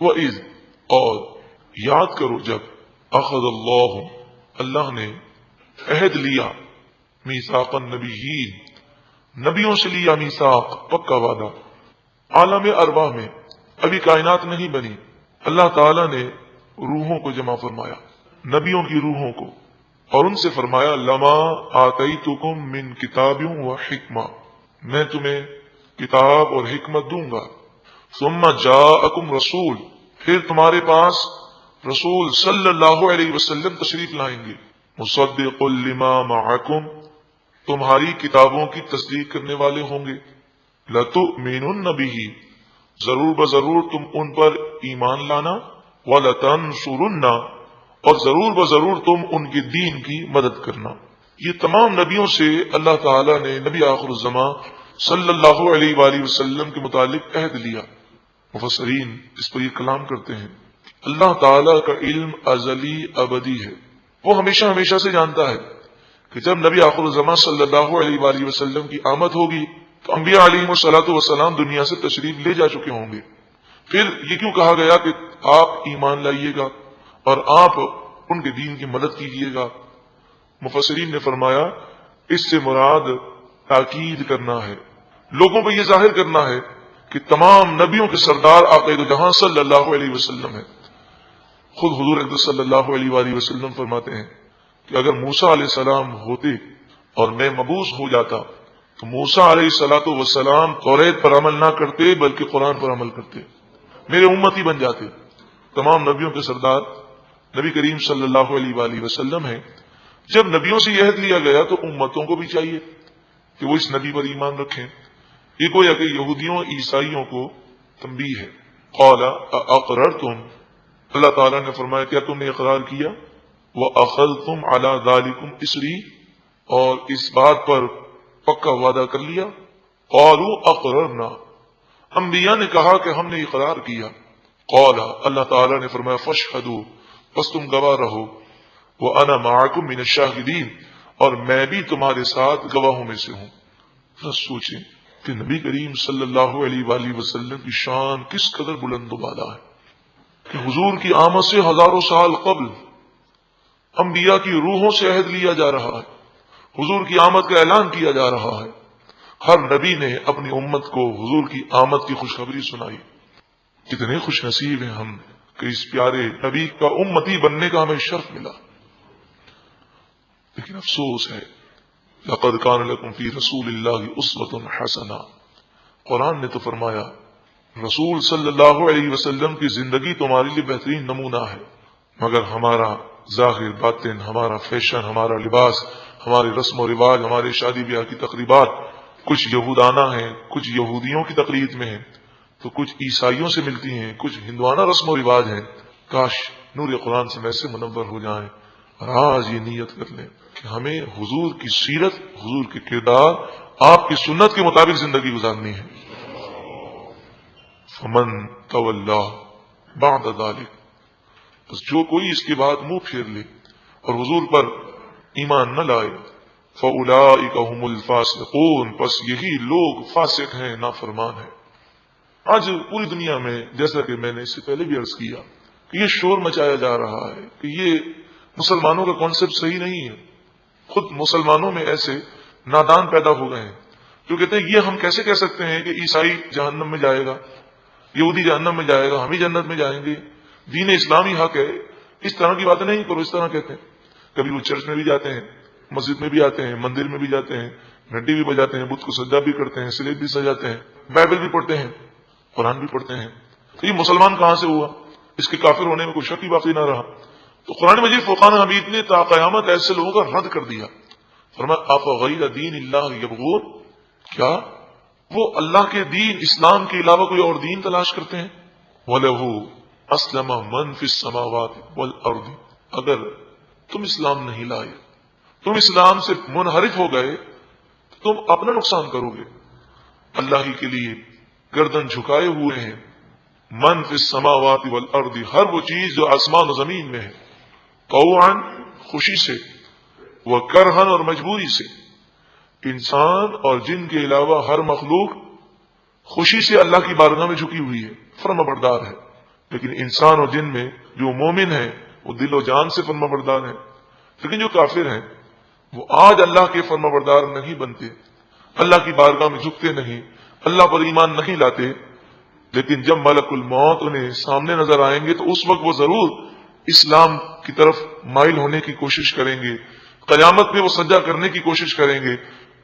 وَإِذْ اور یاد کرو جب اخذ اللہ اللہ نے عہد لیا میثاق النبیین نبیوں سے لیا میثاق پکا وعدہ عالم ارواح میں ابھی کائنات نہیں بنی اللہ تعالی نے روحوں کو جمع فرمایا نبیوں کی روحوں کو اور ان سے فرمایا لما آتیتکم من کتاب و حکمہ میں تمہیں کتاب اور حکمت دوں گا ثم جاءکم رسول پھر تمہارے پاس رسول صلی اللہ علیہ وسلم تشریف لائیں گے مصدق لما معکم تمہاری کتابوں کی تصدیق کرنے والے ہوں گے لتؤمنن بہ ضرور بضرور تم ان پر ایمان لانا ولتنصرن اور ضرور بضرور تم ان کے دین کی مدد کرنا یہ تمام نبیوں سے اللہ تعالی نے نبی آخر الزمان صلی اللہ علیہ وآلہ وسلم کے متعلق عہد لیا مفسرین اس پر یہ کلام کرتے ہیں اللہ تعالی کا علم ازلی ابدی ہے وہ ہمیشہ ہمیشہ سے جانتا ہے کہ جب نبی آخر الزمان صلی اللہ علیہ وآلہ وسلم کی آمد ہوگی تو انبیاء علیہم الصلوۃ والسلام دنیا سے تشریف لے جا چکے ہوں گے پھر یہ کیوں کہا گیا کہ آپ ایمان لائیے گا اور آپ ان کے دین کی مدد کیجیے گا مفسرین نے فرمایا اس سے مراد تاکید کرنا ہے لوگوں کو یہ ظاہر کرنا ہے کہ تمام نبیوں کے سردار آقا دو جہاں صلی اللہ علیہ وسلم ہے خود حضور اقدس صلی اللہ علیہ وآلہ وسلم فرماتے ہیں کہ اگر موسیٰ علیہ السلام ہوتے اور میں مبعوث ہو جاتا تو موسیٰ علیہ الصلوۃ والسلام توریت پر عمل نہ کرتے بلکہ قرآن پر عمل کرتے میرے امتی بن جاتے تمام نبیوں کے سردار نبی کریم صلی اللہ علیہ وآلہ وسلم ہیں جب نبیوں سے یہ عہد لیا گیا تو امتوں کو بھی چاہیے کہ وہ اس نبی پر ایمان رکھیں یہ گویا کہ یہودیوں عیسائیوں کو تنبیہ ہے قال اقررتم اللہ تعالیٰ نے فرمایا کیا تم نے اقرار کیا وَأَخَذْتُمْ عَلَى ذَلِكُمْ اسری اور اس بات پر پکا وعدہ کر لیا قالوا اقررنا انبیاء نے کہا کہ ہم نے اقرار کیا قال اللہ تعالیٰ نے فرمایا فاشهدوا پس تم گواہ رہو وَأَنَا مَعَكُمْ مِنَ الشَّاهِدِينَ اور میں بھی تمہارے ساتھ گواہوں میں سے ہوں بس سوچیں کہ نبی کریم صلی اللہ علیہ وآلہ وسلم کی شان کس قدر بلند و بالا ہے کہ حضور کی آمد سے ہزاروں سال قبل انبیاء کی روحوں سے عہد لیا جا رہا ہے حضور کی آمد کا اعلان کیا جا رہا ہے ہر نبی نے اپنی امت کو حضور کی آمد کی خوشخبری سنائی کتنے خوش نصیب ہیں ہم کہ اس پیارے نبی کا امتی بننے کا ہمیں شرف ملا لیکن افسوس ہے لقد كان لكم في رسول الله اسوة حسنہ قرآن نے تو فرمایا رسول صلی اللہ علیہ وسلم کی زندگی تمہارے لیے بہترین نمونہ ہے مگر ہمارا ظاہر باطن ہمارا فیشن ہمارا لباس ہمارے رسم و رواج ہمارے شادی بیاہ کی تقریبات کچھ یہودانہ ہیں کچھ یہودیوں کی تقلید میں ہیں تو کچھ عیسائیوں سے ملتی ہیں کچھ ہندوانہ رسم و رواج ہیں کاش نور قرآن سے ویسے منور ہو جائیں اور آج یہ نیت کر لیں کہ ہمیں حضور کی سیرت حضور کے کردار آپ کی سنت کے مطابق زندگی گزارنی ہے فمن تولا بعد ذلك بس جو کوئی اس کے بعد منہ پھیر لے اور حضور پر ایمان نہ لائے فاولئک هم الفاسقون پس یہی لوگ فاسق ہیں نافرمان ہیں آج پوری دنیا میں جیسا کہ میں نے اس سے پہلے بھی عرض کیا کہ یہ شور مچایا جا رہا ہے کہ یہ مسلمانوں کا کانسیپٹ صحیح نہیں ہے خود مسلمانوں میں ایسے نادان پیدا ہو گئے ہیں جو کہتے ہیں یہ ہم کیسے کہہ سکتے ہیں کہ عیسائی جہنم میں جائے گا یہودی جہنم میں جائے گا ہم ہی جنت میں جائیں گے دین اسلامی حق ہے اس طرح کی باتیں نہیں کرو اس طرح کہتے ہیں کبھی وہ چرچ میں بھی جاتے ہیں مسجد میں بھی آتے ہیں مندر میں بھی جاتے ہیں گھنٹی بھی بجاتے ہیں بت کو سجدہ بھی کرتے ہیں سلیب بھی سجاتے ہیں بائبل بھی پڑھتے ہیں قرآن بھی پڑھتے ہیں تو یہ مسلمان کہاں سے ہوا اس کے کافر ہونے میں کوئی شک ہی باقی نہ رہا تو قرآن مجید فرقان حمید نے تا قیامت ایسے لوگوں کا رد کر دیا فرمایا افغیر دین اللہ یبغون کیا وہ اللہ کے دین اسلام کے علاوہ کوئی اور دین تلاش کرتے ہیں وَلَهُ أَسْلَمَ مَنْ فِي السَّمَاوَاتِ وَالْأَرْضِ اگر تم اسلام نہیں لائے تم اسلام سے منحرف ہو گئے تو تم اپنا نقصان کرو گے اللہ ہی کے لیے گردن جھکائے ہوئے ہیں من فی السماوات والارض ہر وہ چیز جو آسمان و زمین میں ہے طوعا خوشی سے وکرہا اور مجبوری سے انسان اور جن کے علاوہ ہر مخلوق خوشی سے اللہ کی بارگاہ میں جھکی ہوئی ہے فرما بردار ہے لیکن انسان اور جن میں جو مومن ہیں وہ دل و جان سے فرما بردار ہیں، لیکن جو کافر ہیں وہ آج اللہ کے فرما بردار نہیں بنتے، اللہ کی بارگاہ میں جھکتے نہیں، اللہ پر ایمان نہیں لاتے، لیکن جب ملک الموت انہیں سامنے نظر آئیں گے تو اس وقت وہ ضرور اسلام کی طرف مائل ہونے کی کوشش کریں گے، قیامت میں وہ سجدہ کرنے کی کوشش کریں گے،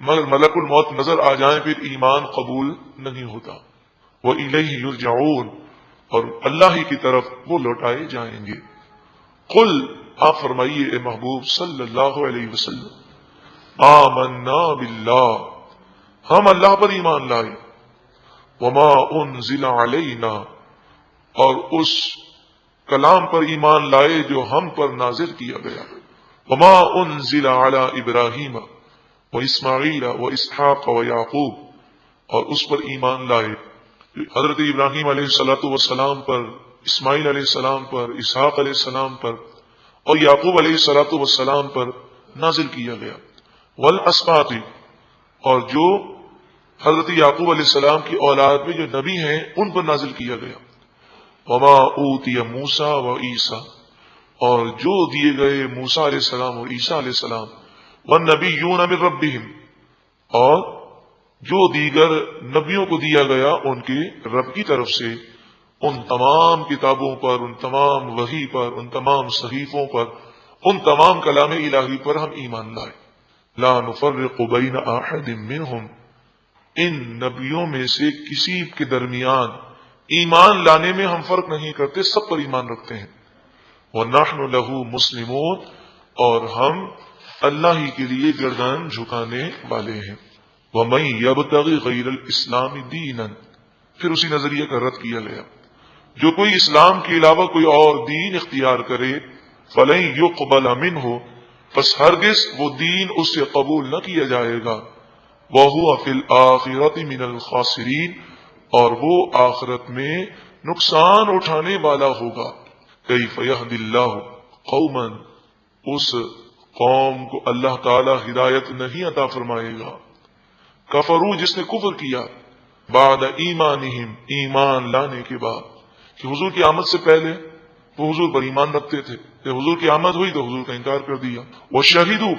مگر ملک الموت نظر آ جائیں پھر ایمان قبول نہیں ہوتا۔ وَإِلَيْهِ يُرْجَعُونَ، اور اللہ ہی کی طرف وہ لوٹائے جائیں گے۔ قل، آپ فرمائیے اے محبوب صلی اللہ علیہ وسلم، آمنا باللہ، ہم اللہ پر ایمان لائے، وما انزل علینا، اور اس کلام پر ایمان لائے جو ہم پر نازل کیا گیا، وما انزل علی ابراہیم و اسماعیل و اسحاق و یعقوب، اور اس پر ایمان لائے حضرت ابراہیم علیہ الصلوۃ والسلام پر، اسماعیل علیہ السلام پر، اسحاق علیہ السلام پر اور یعقوب علیہ الصلوۃ والسلام پر نازل کیا گیا، والاسباط، اور جو حضرت یعقوب علیہ السلام کی اولاد میں جو نبی ہیں ان پر نازل کیا گیا، وما اوتی موسیٰ و عیسیٰ، اور جو دیے گئے موسیٰ علیہ السلام اور عیسیٰ علیہ السلام، والنبیون من ربہم، اور جو دیگر نبیوں کو دیا گیا ان کے رب کی طرف سے، ان تمام کتابوں پر، ان تمام وحی پر، ان تمام صحیفوں پر، ان تمام کلام الہی پر ہم ایمان لائے، لا نفرق بین احد منہم، ان نبیوں میں سے کسی کے درمیان ایمان لانے میں ہم فرق نہیں کرتے، سب پر ایمان رکھتے ہیں، وَنَحْنُ لَهُ مُسْلِمُونَ، اور ہم اللہ ہی کے لیے گردن جھکانے والے ہیں، وَمَن يَبْتَغِ غَيْرَ الْإِسْلَامِ دِينًا، پھر اسی نظریے کا رد کیا گیا، جو کوئی اسلام کے علاوہ کوئی اور دین اختیار کرے، فَلَن يُقْبَلَ مِنْهُ، پس ہرگز وہ دین اس سے قبول نہ کیا جائے گا، وَهُوَ فِي الْآخِرَةِ مِنَ الْخَاسِرِينَ، اور وہ آخرت میں نقصان اٹھانے والا ہوگا۔ کیف یہدی اللہ قوما، اس قوم کو اللہ تعالی ہدایت نہیں عطا فرمائے گا، کفرو، جس نے کفر کیا، بعد ایمانہم، ایمان لانے کے بعد، کہ حضور کی آمد سے پہلے وہ حضور پر ایمان رکھتے تھے، جب حضور کی آمد ہوئی تو حضور کا انکار کر دیا، وَشَهِدُوا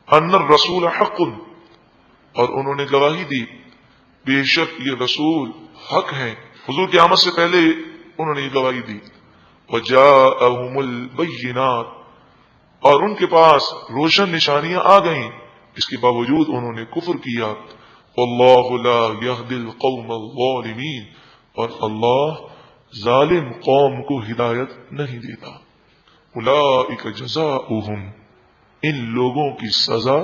أَنَّ الرَّسُولَ حَقٌّ، اور انہوں نے گواہی دی بے شک یہ رسول حق ہیں، حضور کی آمد سے پہلے انہوں نے یہ گواہی دی، وَجَاءَهُمُ الْبَيِّنَاتُ، اور ان کے پاس روشن نشانیاں آ گئیں، اس کے باوجود انہوں نے کفر کیا، وَاللَّهُ لَا يَهْدِي الْقَوْمَ الظَّالِمِينَ، اور اللہ ظالم قوم کو ہدایت نہیں دیتا، اولئک جزاؤہم، ان لوگوں کی سزا،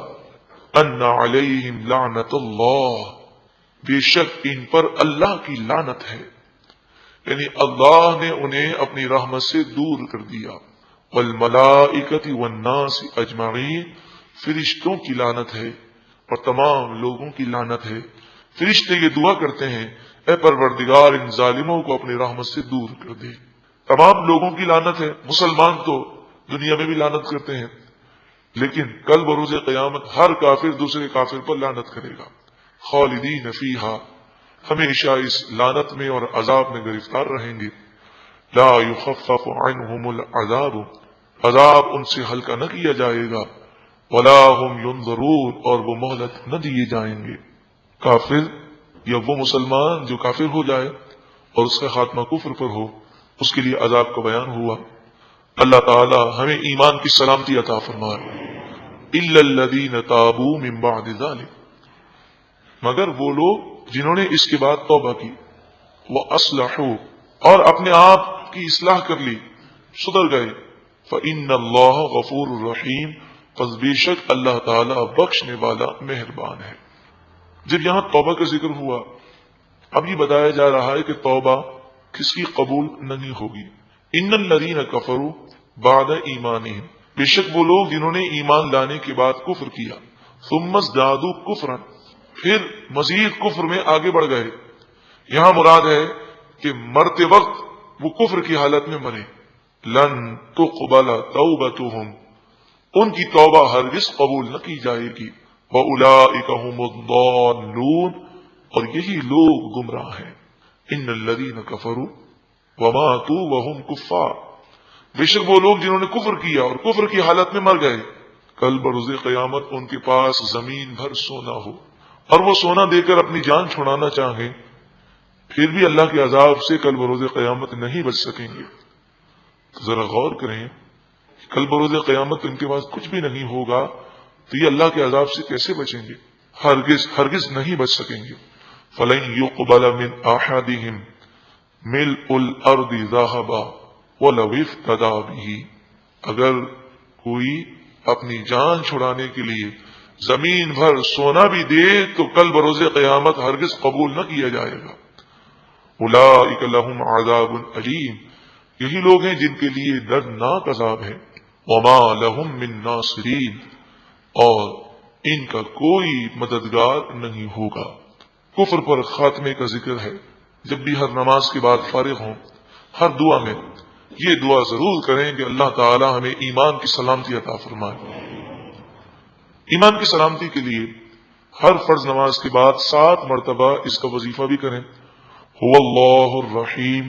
ان علیہم لعنت اللہ، بے شک ان پر اللہ کی لعنت ہے، یعنی اللہ نے انہیں اپنی رحمت سے دور کر دیا، والملائکۃ والناس اجمعین، فرشتوں کی لعنت ہے اور تمام لوگوں کی لعنت ہے۔ فرشتے یہ دعا کرتے ہیں، اے پروردگار ان ظالموں کو اپنی رحمت سے دور کر دے۔ تمام لوگوں کی لعنت ہے، مسلمان تو دنیا میں بھی لعنت کرتے ہیں، لیکن کل بروز قیامت ہر کافر دوسرے کافر پر لعنت کرے گا، خالدین فیہا، ہمیشہ اس لعنت میں اور عذاب میں گرفتار رہیں گے، لا یخفف عنہم العذاب، عذاب ان سے ہلکا نہ کیا جائے گا، ولا هم ينظرون، اور وہ مہلت نہ دیے جائیں گے۔ کافر یا وہ مسلمان جو کافر ہو جائے اور اس کا خاتمہ کفر پر ہو، اس کے لیے عذاب کا بیان ہوا۔ اللہ تعالی ہمیں ایمان کی سلامتی عطا فرمائے۔ الا الذين تابوا من بعد ذلك، مگر وہ لوگ جنہوں نے اس کے بعد توبہ کی، واصلحوا، اور اپنے آپ کی اصلاح کر لی، سدھر گئے، فان اللہ غفور رحیم، پس بے شک اللہ تعالی بخشنے والا مہربان ہے۔ جب یہاں توبہ کا ذکر ہوا، اب یہ بتایا جا رہا ہے کہ توبہ کس کی قبول نہیں ہوگی۔ ان الذین کفروا بعد ایمانہم، بے شک وہ لوگ جنہوں نے ایمان لانے کے بعد کفر کیا، ثم ازدادوا کفرا، پھر مزید کفر میں آگے بڑھ گئے۔ یہاں مراد ہے کہ مرتے وقت وہ کفر کی حالت میں مرے، لن تقبل توبتہم، ان کی توبہ ہرگز قبول نہ کی جائے گی، وَأُولَئِكَ هُمُ الضَّالُّونَ، اور یہی لوگ گمراہ ہیں۔ ان الذین کفروا، وماتوا وهم کفار، بے شک وہ لوگ جنہوں نے کفر کیا اور کفر کی حالت میں مر گئے، کل بروز قیامت ان کے پاس زمین بھر سونا ہو اور وہ سونا دے کر اپنی جان چھڑانا چاہیں، پھر بھی اللہ کے عذاب سے کل بروز قیامت نہیں بچ سکیں گے۔ تو ذرا غور کریں، کل بروز قیامت ان کے پاس کچھ بھی نہیں ہوگا تو یہ اللہ کے عذاب سے کیسے بچیں گے؟ ہرگز ہرگز نہیں بچ سکیں گے۔ فَلَن يُقْبَلَ مِنْ أَحَدِهِمْ مِلْءُ الْأَرْضِ ذَهَبًا وَلَوِ افْتَدَىٰ بِهِ، اگر کوئی اپنی جان چھڑانے کے لیے زمین بھر سونا بھی دے تو کل بروز قیامت ہرگز قبول نہ کیا جائے گا۔ اولئک لہم عذاب علیم، یہی لوگ ہیں جن کے لیے دردناک عذاب ہے۔ وما لہم من ناصرین، اور ان کا کوئی مددگار نہیں ہوگا۔ کفر پر خاتمے کا ذکر ہے۔ جب بھی ہر نماز کے بعد فارغ ہوں، ہر دعا میں یہ دعا ضرور کریں کہ اللہ تعالی ہمیں ایمان کی سلامتی عطا فرمائے۔ ایمان کی سلامتی کے لیے ہر فرض نماز کے بعد 7 مرتبہ اس کا وظیفہ بھی کریں۔ هو اللہ الرحیم،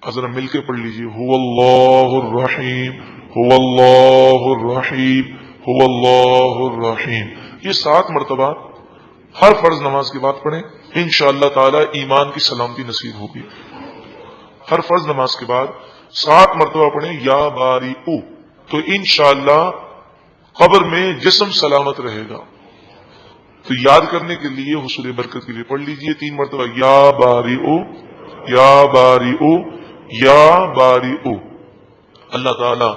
ذرا مل کے پڑھ لیجیے، هو اللہ الرحیم، هو اللہ الرحیم، هو اللہ الرحیم، یہ 7 مرتبہ ہر فرض نماز کے بعد پڑھیں، انشاءاللہ تعالی ایمان کی سلامتی نصیب ہوگی۔ ہر فرض نماز کے بعد 7 مرتبہ پڑھیں یا باری او، تو انشاءاللہ قبر میں جسم سلامت رہے گا۔ تو یاد کرنے کے لیے، حصول برکت کے لیے پڑھ لیجئے 3 مرتبہ یا باری او، یا باری او، یا باری او۔ اللہ تعالی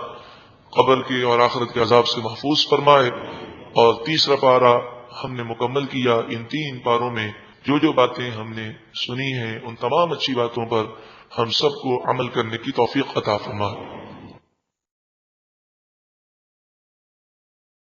قبر کے اور آخرت کے عذاب سے محفوظ فرمائے۔ اور تیسرا پارہ ہم نے مکمل کیا۔ ان 3 پاروں میں جو جو باتیں ہم نے سنی ہیں ان تمام اچھی باتوں پر ہم سب کو عمل کرنے کی توفیق عطا فرمائے۔